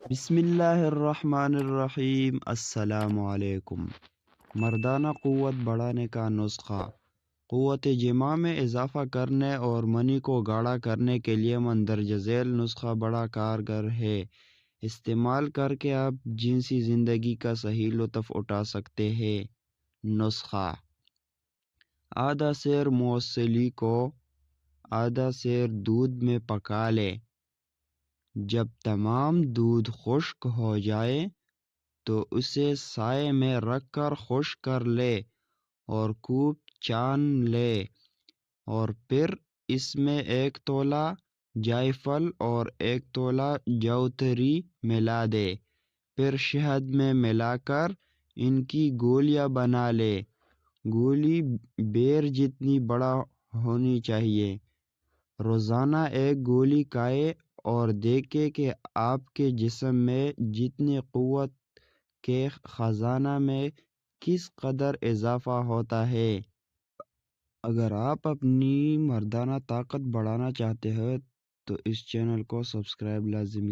بسم اللہ الرحمن الرحیم۔ السلام علیکم۔ مردانہ قوت بڑھانے کا نسخہ۔ قوت جماع میں اضافہ کرنے اور منی کو گاڑھا کرنے کے لیے مندرجہ ذیل نسخہ بڑا کارگر ہے۔ استعمال کر کے آپ جنسی زندگی کا صحیح لطف اٹھا سکتے ہیں۔ نسخہ: آدھا سیر موصلی کو آدھا سیر دودھ میں پکا لے۔ جب تمام دودھ خشک ہو جائے تو اسے سائے میں رکھ کر خشک کر لے اور خوب چھان لے، اور پھر اس میں 1 تولہ جائفل اور 1 تولہ جوتری ملا دے۔ پھر شہد میں ملا کر ان کی گولیاں بنا لے۔ گولی بیر جتنی بڑا ہونی چاہیے۔ روزانہ 1 گولی کھائے اور دیکھیں کہ آپ کے جسم میں جتنی قوت کے خزانہ میں کس قدر اضافہ ہوتا ہے۔ اگر آپ اپنی مردانہ طاقت بڑھانا چاہتے ہیں تو اس چینل کو سبسکرائب لازمی کریں۔